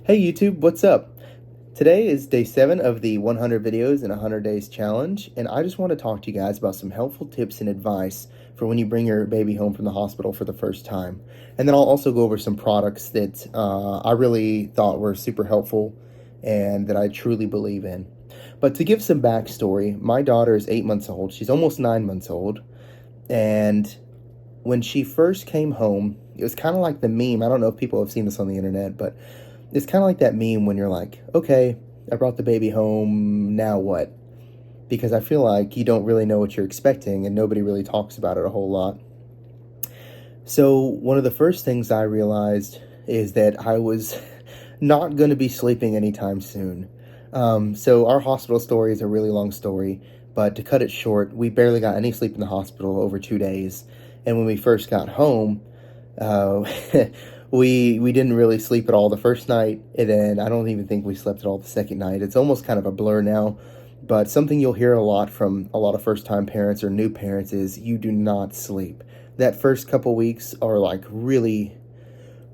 Hey YouTube, what's up? Today is day 7 of the 100 videos in 100 days challenge, and I just want to talk to you guys about some helpful tips and advice for when you bring your baby home from the hospital for the first time. And then I'll also go over some products that I really thought were super helpful and that I truly believe in. But to give some backstory, my daughter is 8 months old. She's almost 9 months old, and when she first came home, it was kind of like the meme. I don't know if people have seen this on the internet, but it's kind of like that meme when you're like, okay, I brought the baby home, now what? Because I feel like you don't really know what you're expecting and nobody really talks about it a whole lot. So, one of the first things I realized is that I was not going to be sleeping anytime soon. So, our hospital story is a really long story, but to cut it short, we barely got any sleep in the hospital over 2 days. And when we first got home, uh, we didn't really sleep at all the first night, and then I don't even think we slept at all the second night. It's almost kind of a blur now, but something you'll hear a lot from a lot of first-time parents or new parents is you do not sleep. That first couple weeks are like really,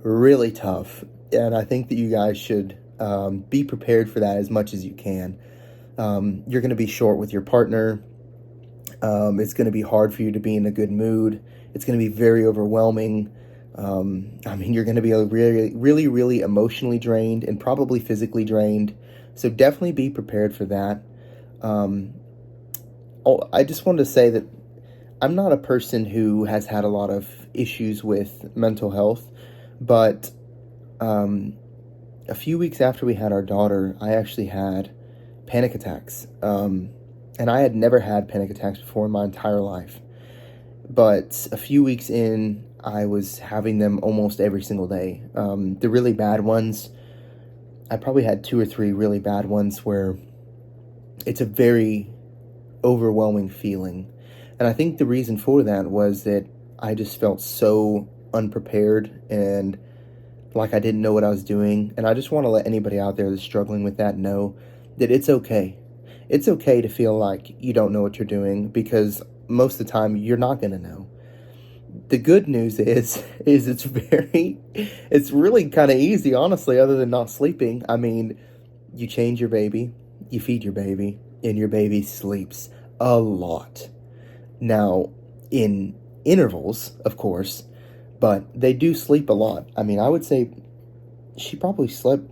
really tough, and I think that you guys should be prepared for that as much as you can. You're going to be short with your partner. It's going to be hard for you to be in a good mood. It's going to be very overwhelming. You're going to be really, really, really emotionally drained and probably physically drained. So definitely be prepared for that. I just wanted to say that I'm not a person who has had a lot of issues with mental health, but a few weeks after we had our daughter, I actually had panic attacks. And I had never had panic attacks before in my entire life. But a few weeks in, I was having them almost every single day. The really bad ones, I probably had 2 or 3 really bad ones where it's a very overwhelming feeling. And I think the reason for that was that I just felt so unprepared and like I didn't know what I was doing. And I just want to let anybody out there that's struggling with that know that it's okay. It's okay to feel like you don't know what you're doing because most of the time you're not going to know. The good news is it's really kind of easy, honestly, other than not sleeping. I mean, you change your baby, you feed your baby, and your baby sleeps a lot. Now, in intervals, of course, but they do sleep a lot. I mean, I would say she probably slept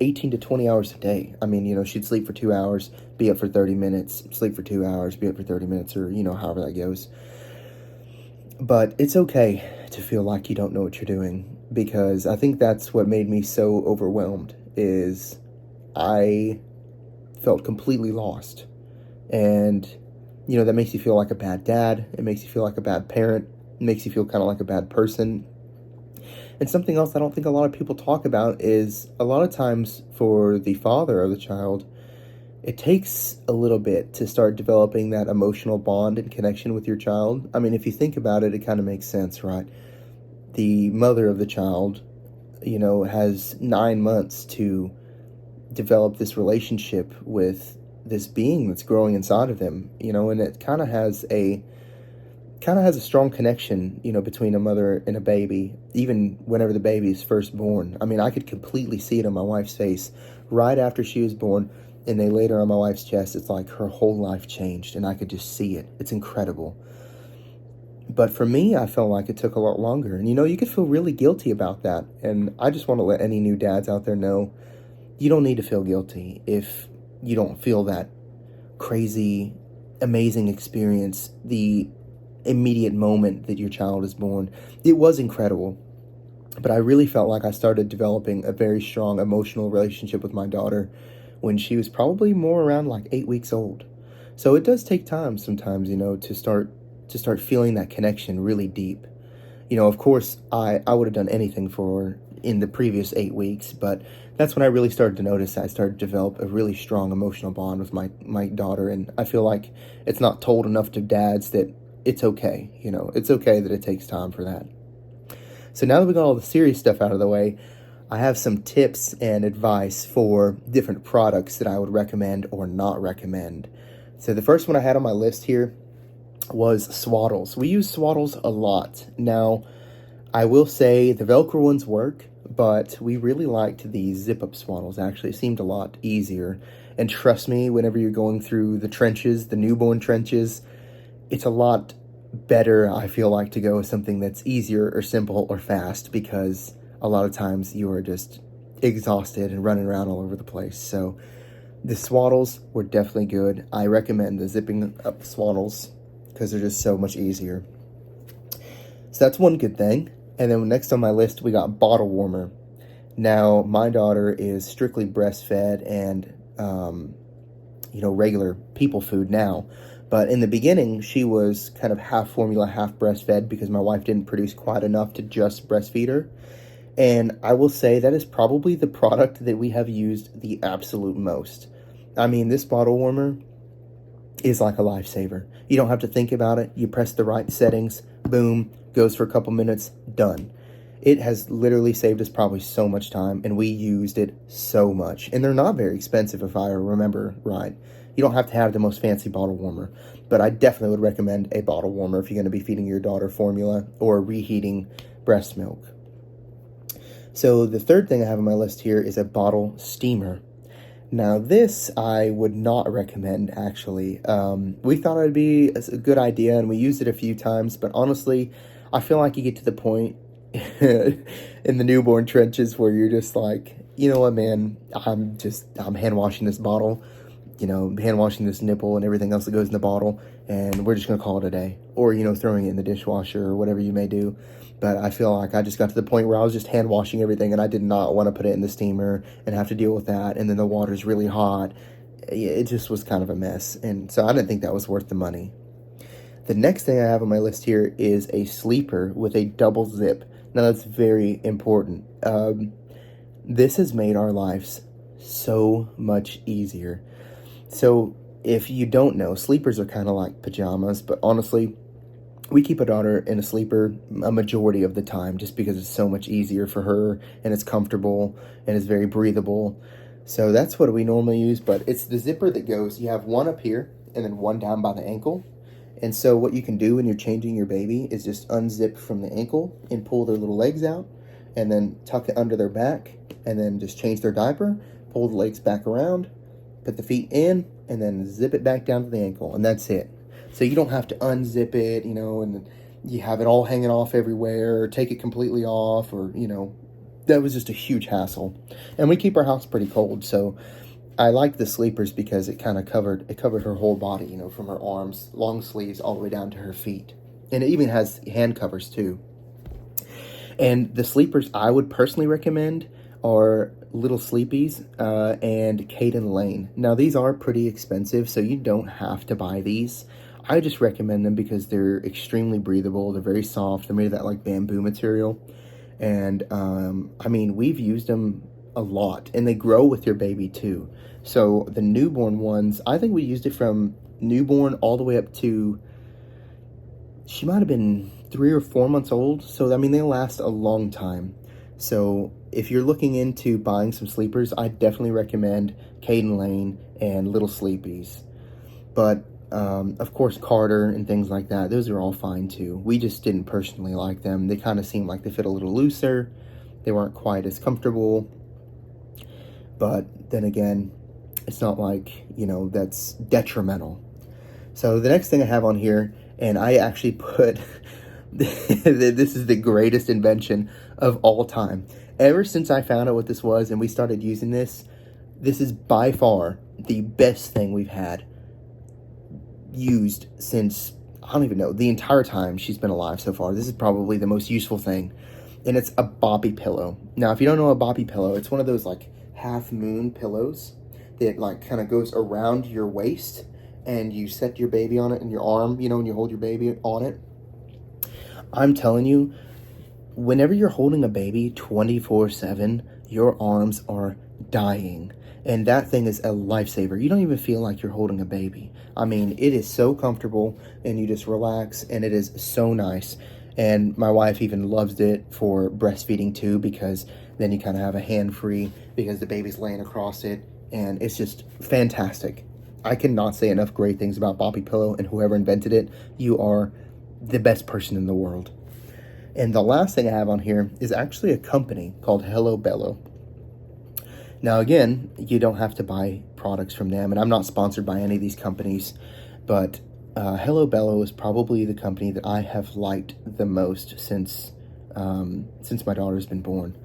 18 to 20 hours a day. I mean, she'd sleep for 2 hours, be up for 30 minutes, sleep for 2 hours, be up for 30 minutes, or, however that goes. But it's okay to feel like you don't know what you're doing, because I think that's what made me so overwhelmed is I felt completely lost. And, that makes you feel like a bad dad. It makes you feel like a bad parent. It makes you feel kind of like a bad person. And something else I don't think a lot of people talk about is a lot of times for the father of the child, it takes a little bit to start developing that emotional bond and connection with your child. I mean, if you think about it, it kind of makes sense, right? The mother of the child, has 9 months to develop this relationship with this being that's growing inside of them, and it kind of has a strong connection, between a mother and a baby, even whenever the baby is first born. I mean, I could completely see it on my wife's face right after she was born, and they laid her on my wife's chest. It's like her whole life changed, and I could just see it. It's incredible. But for me, I felt like it took a lot longer. And, you could feel really guilty about that. And I just want to let any new dads out there know you don't need to feel guilty if you don't feel that crazy, amazing experience, the immediate moment that your child is born. It was incredible, but I really felt like I started developing a very strong emotional relationship with my daughter when she was probably more around like 8 weeks old. So it does take time sometimes, to start feeling that connection really deep. Of course, I would have done anything for her in the previous 8 weeks, but that's when I really started to notice I started to develop a really strong emotional bond with my daughter, and I feel like it's not told enough to dads that it's okay. It's okay that it takes time for that. So now that we got all the serious stuff out of the way, I have some tips and advice for different products that I would recommend or not recommend. So the first one I had on my list here was Swaddles. We use Swaddles a lot. Now, I will say the Velcro ones work, but we really liked the zip-up swaddles. Actually, it seemed a lot easier. And trust me, whenever you're going through the trenches, the newborn trenches, it's a lot better, I feel like, to go with something that's easier or simple or fast, because a lot of times you are just exhausted and running around all over the place. So the swaddles were definitely good. I recommend the zipping up swaddles because they're just so much easier. So that's one good thing. And then next on my list, we got bottle warmer. Now, my daughter is strictly breastfed and, regular people food now. But in the beginning, she was kind of half formula, half breastfed because my wife didn't produce quite enough to just breastfeed her. And I will say that is probably the product that we have used the absolute most. I mean, this bottle warmer is like a lifesaver. You don't have to think about it. You press the right settings, boom, goes for a couple minutes, done. It has literally saved us probably so much time, and we used it so much. And they're not very expensive, if I remember right. You don't have to have the most fancy bottle warmer, but I definitely would recommend a bottle warmer if you're going to be feeding your daughter formula or reheating breast milk. So the third thing I have on my list here is a bottle steamer. Now this I would not recommend, actually. We thought it'd be a good idea, and we used it a few times, but honestly, I feel like you get to the point in the newborn trenches where you're just like, you know what, man, I'm hand washing this bottle, hand washing this nipple and everything else that goes in the bottle, and we're just going to call it a day. Or, throwing it in the dishwasher or whatever you may do. But I feel like I just got to the point where I was just hand washing everything, and I did not want to put it in the steamer and have to deal with that. And then the water's really hot. It just was kind of a mess. And so I didn't think that was worth the money. The next thing I have on my list here is a sleeper with a double zip. Now that's very important. This has made our lives so much easier. So if you don't know, sleepers are kind of like pajamas, but honestly, we keep a daughter in a sleeper a majority of the time just because it's so much easier for her, and it's comfortable and it's very breathable. So that's what we normally use, but it's the zipper that goes, you have one up here and then one down by the ankle. And so what you can do when you're changing your baby is just unzip from the ankle and pull their little legs out, and then tuck it under their back, and then just change their diaper, pull the legs back around, put the feet in, and then zip it back down to the ankle, and that's it. So you don't have to unzip it, and you have it all hanging off everywhere, or take it completely off, or, that was just a huge hassle. And we keep our house pretty cold, so I like the sleepers because it kind of covered her whole body, from her arms, long sleeves, all the way down to her feet. And it even has hand covers too. And the sleepers I would personally recommend are Little Sleepies and Caden Lane. Now these are pretty expensive, so you don't have to buy these. I just recommend them because they're extremely breathable. They're very soft. They're made of that like bamboo material. And we've used them a lot, and they grow with your baby too. So the newborn ones, I think we used it from newborn all the way up to, she might have been 3 or 4 months old. So, they last a long time. So if you're looking into buying some sleepers, I definitely recommend Caden Lane and Little Sleepies. But, of course, Carter and things like that, those are all fine too. We just didn't personally like them. They kind of seemed like they fit a little looser. They weren't quite as comfortable. But then again, it's not like, that's detrimental. So the next thing I have on here, and I actually put, this is the greatest invention of all time. Ever since I found out what this was and we started using this, this is by far the best thing we've had used since, I don't even know, the entire time she's been alive so far. This is probably the most useful thing. And it's a boppy pillow. Now, if you don't know a boppy pillow, it's one of those like half moon pillows that like kind of goes around your waist, and you set your baby on it in your arm, and you hold your baby on it. I'm telling you, whenever you're holding a baby 24/7, your arms are dying. And that thing is a lifesaver. You don't even feel like you're holding a baby. It is so comfortable, and you just relax, and it is so nice. And my wife even loves it for breastfeeding too, because then you kind of have a hand free because the baby's laying across it, and it's just fantastic. I cannot say enough great things about Boppy Pillow, and whoever invented it, you are the best person in the world. And the last thing I have on here is actually a company called Hello Bello. Now, again, you don't have to buy products from them, and I'm not sponsored by any of these companies, but Hello Bello is probably the company that I have liked the most since my daughter's been born.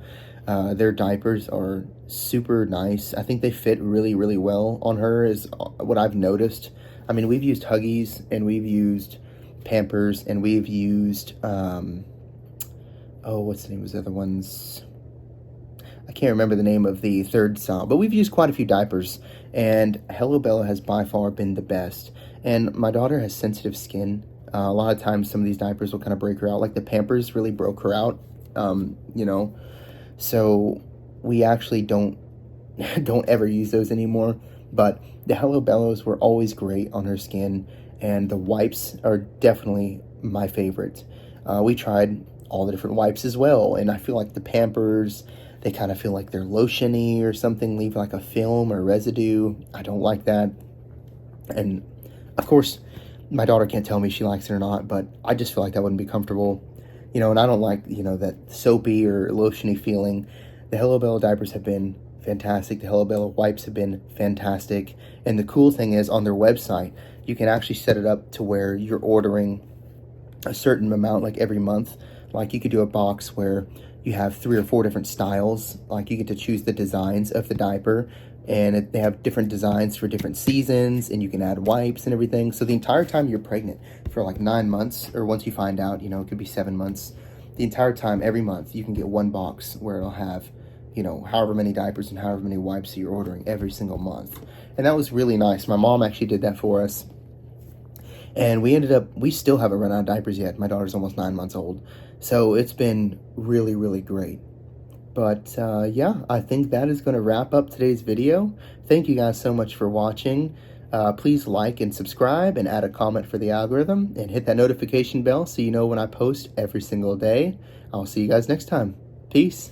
Their diapers are super nice. I think they fit really, really well on her, is what I've noticed. I mean, we've used Huggies, and we've used Pampers, and we've used, what's the name of the other ones? I can't remember the name of the third style, but we've used quite a few diapers, and Hello Bello has by far been the best. And my daughter has sensitive skin. A lot of times some of these diapers will kind of break her out, like the Pampers really broke her out, so we actually don't ever use those anymore. But the Hello Bellos were always great on her skin, and the wipes are definitely my favorite. We tried all the different wipes as well, and I feel like the Pampers, they kind of feel like they're lotiony or something, leave like a film or residue. I don't like that. And of course, my daughter can't tell me she likes it or not, but I just feel like that wouldn't be comfortable. And I don't like, that soapy or lotiony feeling. The Hello Bello diapers have been fantastic. The Hello Bello wipes have been fantastic. And the cool thing is, on their website, you can actually set it up to where you're ordering a certain amount, like every month. Like, you could do a box where you have 3 or 4 different styles. Like, you get to choose the designs of the diaper, and they have different designs for different seasons, and you can add wipes and everything. So the entire time you're pregnant, for like 9 months, or once you find out, it could be 7 months, the entire time, every month, you can get one box where it'll have, however many diapers and however many wipes that you're ordering every single month. And that was really nice. My mom actually did that for us. And we still haven't run out of diapers yet. My daughter's almost 9 months old. So it's been really, really great. But yeah, I think that is going to wrap up today's video. Thank you guys so much for watching. Please like and subscribe and add a comment for the algorithm, and hit that notification bell so you know when I post every single day. I'll see you guys next time. Peace.